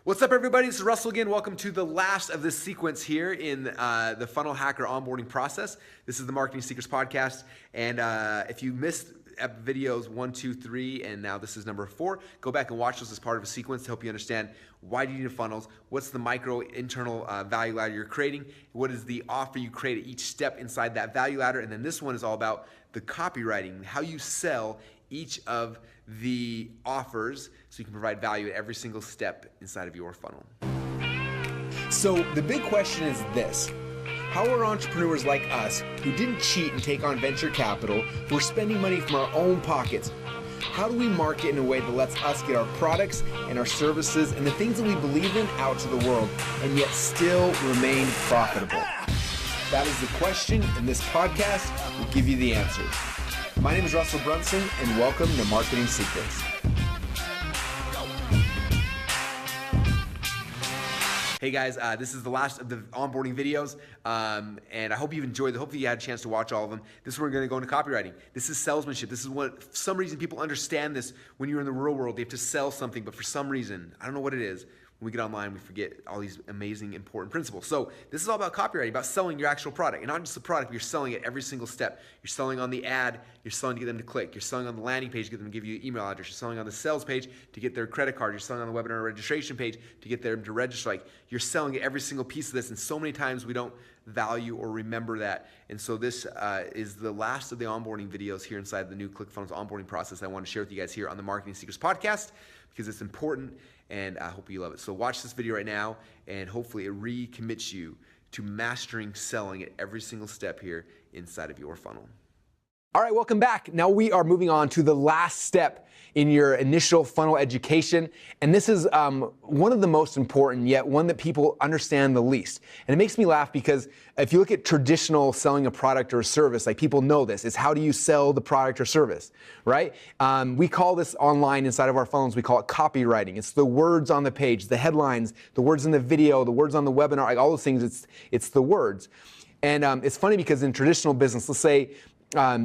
What's up, everybody? This is Russell again. Welcome to the last of this sequence here in the Funnel Hacker onboarding process. This is the Marketing Secrets Podcast. And if you missed videos 1, 2, 3, and now this is number 4, go back and watch those as part of a sequence to help you understand why do you need funnels, what's the micro internal value ladder you're creating, what is the offer you create at each step inside that value ladder, and then this one is all about the copywriting, how you sell each of the offers so you can provide value at every single step inside of your funnel. So the big question is this: how are entrepreneurs like us who didn't cheat and take on venture capital, who are spending money from our own pockets, how do we market in a way that lets us get our products and our services and the things that we believe in out to the world and yet still remain profitable? That is the question, and this podcast will give you the answers. My name is Russell Brunson, and welcome to Marketing Secrets. Hey guys, this is the last of the onboarding videos, and I hope you've enjoyed them. Hopefully you had a chance to watch all of them. This is where we're going to go into copywriting. This is salesmanship. This is what, for some reason, people understand this when you're in the real world. They have to sell something, but for some reason, I don't know what it is, when we get online, we forget all these amazing, important principles. So this is all about copywriting, about selling your actual product. And not just the product, but you're selling it every single step. You're selling on the ad, you're selling to get them to click. You're selling on the landing page to get them to give you an email address. You're selling on the sales page to get their credit card. You're selling on the webinar registration page to get them to register. Like, you're selling every single piece of this, and so many times we don't value or remember that. And so this is the last of the onboarding videos here inside the new Clickfunnels onboarding process I want to share with you guys here on the Marketing Secrets Podcast, because it's important and I hope you love it. So watch this video right now, and hopefully it recommits you to mastering selling at every single step here inside of your funnel. All right, welcome back. Now we are moving on to the last step in your initial funnel education. And this is one of the most important, yet one that people understand the least. And it makes me laugh because if you look at traditional selling a product or a service, like, people know this. It's how do you sell the product or service, right? We call this online inside of our funnels, we call it copywriting. It's the words on the page, the headlines, the words in the video, the words on the webinar, like all those things, it's the words. And it's funny because in traditional business, let's say,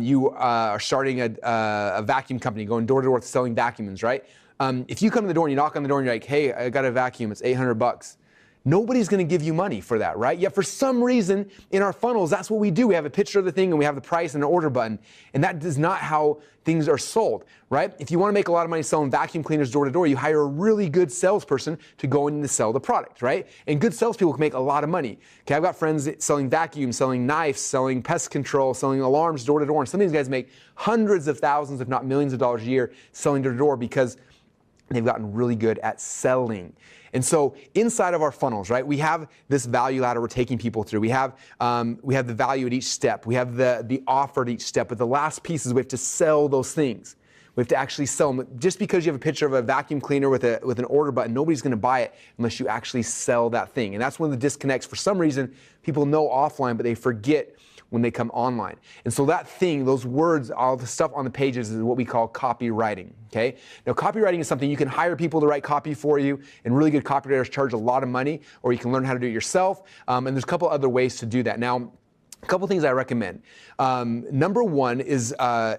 you are starting a vacuum company, going door to door selling vacuums, right? If you come to the door and you knock on the door and you're like, hey, I got a vacuum, it's $800. Nobody's going to give you money for that, right? Yet for some reason in our funnels, that's what we do. We have a picture of the thing and we have the price and an order button. And that is not how things are sold, right? If you want to make a lot of money selling vacuum cleaners door to door, you hire a really good salesperson to go in and sell the product, right? And good salespeople can make a lot of money. Okay, I've got friends selling vacuums, selling knives, selling pest control, selling alarms door to door. And some of these guys make hundreds of thousands, if not millions of dollars a year selling door to door because they've gotten really good at selling. And so inside of our funnels, right, we have this value ladder we're taking people through. We have the value at each step. We have the offer at each step. But the last piece is we have to sell those things. We have to actually sell them. Just because you have a picture of a vacuum cleaner with an order button, nobody's going to buy it unless you actually sell that thing. And that's one of the disconnects. For some reason, people know offline, but they forget when they come online. And so that thing, those words, all the stuff on the pages is what we call copywriting, okay? Now, copywriting is something you can hire people to write copy for you, and really good copywriters charge a lot of money, or you can learn how to do it yourself, and there's a couple other ways to do that. Now, a couple things I recommend. Number one is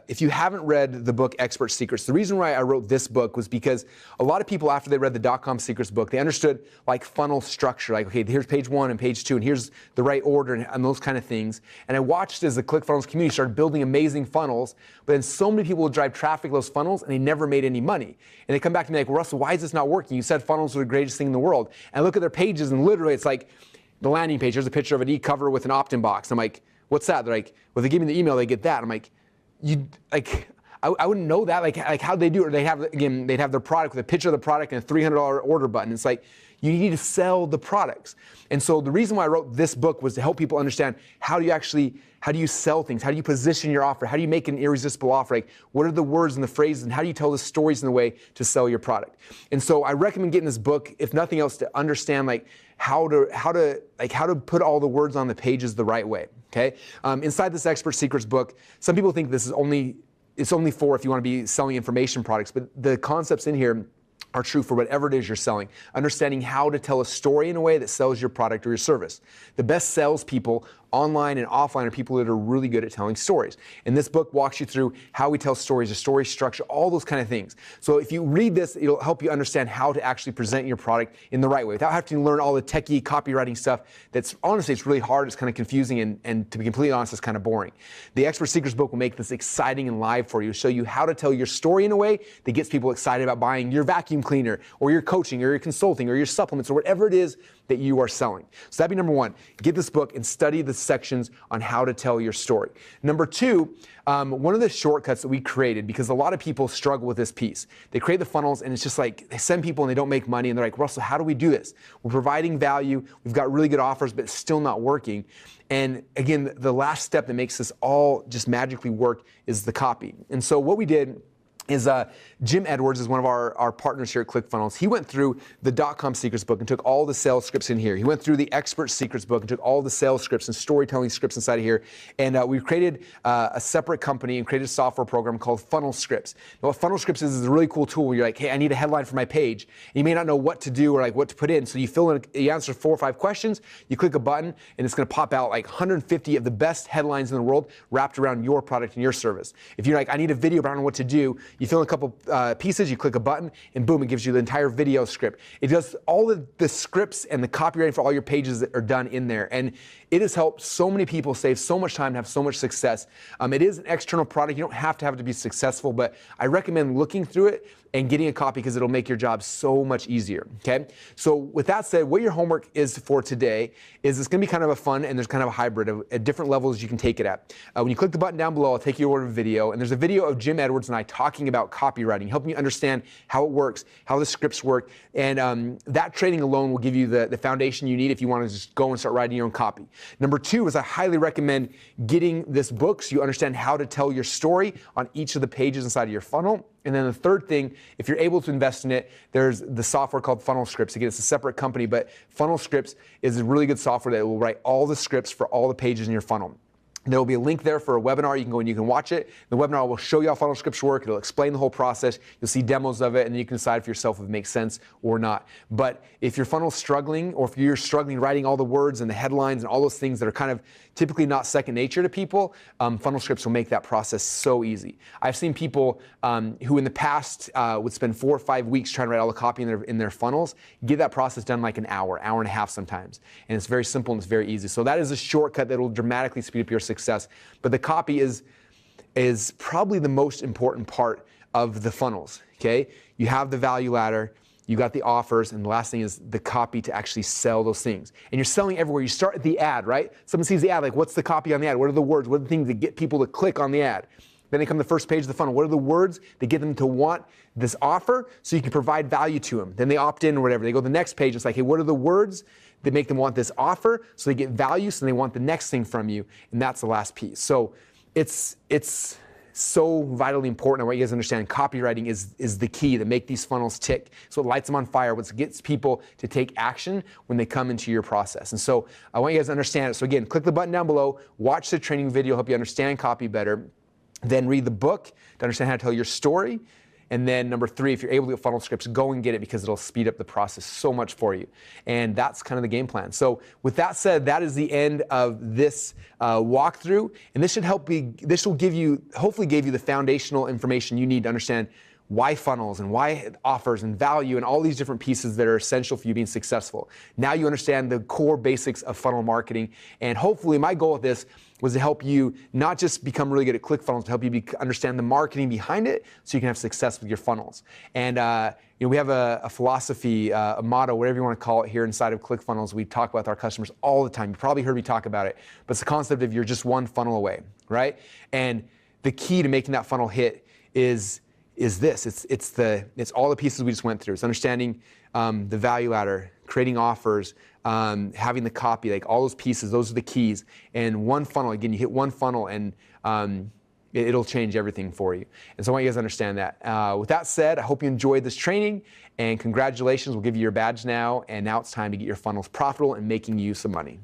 if you haven't read the book Expert Secrets, the reason why I wrote this book was because a lot of people, after they read the .com Secrets book, they understood like funnel structure, like, okay, here's page 1 and page 2, and here's the right order and those kind of things. And I watched as the Clickfunnels community started building amazing funnels, but then so many people would drive traffic to those funnels and they never made any money. And they come back to me like, well, Russell, why is this not working? You said funnels are the greatest thing in the world. And I look at their pages and literally it's like, the landing page, there's a picture of an e-cover with an opt-in box. I'm like, what's that? They're like, well, they give me the email, they get that. I'm like, I wouldn't know that. Like how'd they do it? Or they'd have their product with a picture of the product and a $300 order button. It's like, you need to sell the products. And so the reason why I wrote this book was to help people understand how do you sell things? How do you position your offer? How do you make an irresistible offer? Like, what are the words and the phrases, and how do you tell the stories in the way to sell your product? And so I recommend getting this book, if nothing else, to understand like how to put all the words on the pages the right way. Okay. Inside this Expert Secrets book, some people think this is it's only for if you want to be selling information products, but the concepts in here are true for whatever it is you're selling. Understanding how to tell a story in a way that sells your product or your service. The best salespeople online and offline are people that are really good at telling stories. And this book walks you through how we tell stories, the story structure, all those kind of things. So if you read this, it'll help you understand how to actually present your product in the right way without having to learn all the techie copywriting stuff that's honestly, it's really hard, it's kind of confusing, and to be completely honest, it's kind of boring. The Expert Secrets book will make this exciting and live for you, show you how to tell your story in a way that gets people excited about buying your vacuum cleaner or your coaching or your consulting or your supplements or whatever it is that you are selling. So that'd be number one. Get this book and study the sections on how to tell your story. Number two, one of the shortcuts that we created, because a lot of people struggle with this piece. They create the funnels and it's just like, they send people and they don't make money and they're like, Russell, how do we do this? We're providing value, we've got really good offers, but it's still not working. And again, the last step that makes this all just magically work is the copy. And so what we did is Jim Edwards is one of our partners here at Clickfunnels. He went through the .com secrets book and took all the sales scripts in here. He went through the expert secrets book and took all the sales scripts and storytelling scripts inside of here. And we've created a separate company and created a software program called Funnel Scripts. Now what Funnel Scripts is a really cool tool where you're like, hey, I need a headline for my page. And you may not know what to do or like what to put in. So you fill in, you answer 4 or 5 questions, you click a button, and it's gonna pop out like 150 of the best headlines in the world wrapped around your product and your service. If you're like, I need a video, but I don't know what to do, you fill in a couple pieces, you click a button, and boom, it gives you the entire video script. It does all of the scripts and the copywriting for all your pages that are done in there. And it has helped so many people save so much time and have so much success. It is an external product. You don't have to be successful, but I recommend looking through it and getting a copy because it'll make your job so much easier, okay? So with that said, what your homework is for today is it's gonna be kind of a fun and there's kind of a hybrid at different levels you can take it at. When you click the button down below, I'll take you over to a video, and there's a video of Jim Edwards and I talking about copywriting, helping you understand how it works, how the scripts work, and that training alone will give you the foundation you need if you wanna just go and start writing your own copy. Number two is I highly recommend getting this book so you understand how to tell your story on each of the pages inside of your funnel. And then the third thing, if you're able to invest in it, there's the software called Funnel Scripts. Again, it's a separate company, but Funnel Scripts is a really good software that will write all the scripts for all the pages in your funnel. There will be a link there for a webinar. You can go and you can watch it. The webinar will show you how funnel scripts work. It'll explain the whole process. You'll see demos of it, and then you can decide for yourself if it makes sense or not. But if your funnel's struggling, or if you're struggling writing all the words and the headlines and all those things that are kind of typically not second nature to people, funnel scripts will make that process so easy. I've seen people who in the past would spend 4 or 5 weeks trying to write all the copy in their funnels, get that process done in like an hour and a half sometimes. And it's very simple and it's very easy. So that is a shortcut that will dramatically speed up your success. But the copy is probably the most important part of the funnels, okay? You have the value ladder, you got the offers, and the last thing is the copy to actually sell those things. And you're selling everywhere. You start at the ad, right? Someone sees the ad, like what's the copy on the ad? What are the words? What are the things that get people to click on the ad? Then they come to the first page of the funnel. What are the words that get them to want this offer so you can provide value to them? Then they opt in or whatever. They go to the next page. It's like, hey, what are the words that make them want this offer so they get value so they want the next thing from you? And that's the last piece. So it's so vitally important. I want you guys to understand copywriting is the key to make these funnels tick. So it lights them on fire, what gets people to take action when they come into your process. And so I want you guys to understand it. So again, click the button down below, watch the training video, help you understand copy better. Then read the book to understand how to tell your story. And then number 3, if you're able to get funnel scripts, go and get it because it'll speed up the process so much for you. And that's kind of the game plan. So with that said, that is the end of this walkthrough. And this should hopefully give you the foundational information you need to understand why funnels and why offers and value and all these different pieces that are essential for you being successful. Now you understand the core basics of funnel marketing. And hopefully my goal with this was to help you not just become really good at ClickFunnels, to help you understand the marketing behind it so you can have success with your funnels. And we have a philosophy, a motto, whatever you want to call it here inside of ClickFunnels. We talk about with our customers all the time. You probably heard me talk about it, but it's the concept of you're just one funnel away, right? And the key to making that funnel hit is this. It's all the pieces we just went through. It's understanding the value ladder, creating offers, having the copy, like all those pieces, those are the keys. And one funnel, again, you hit one funnel and it'll change everything for you. And so I want you guys to understand that. With that said, I hope you enjoyed this training, and congratulations. We'll give you your badge now, and now it's time to get your funnels profitable and making you some money.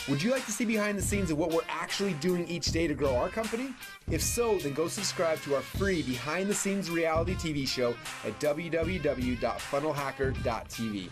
Would you like to see behind the scenes of what we're actually doing each day to grow our company? If so, then go subscribe to our free behind the scenes reality TV show at www.funnelhacker.tv.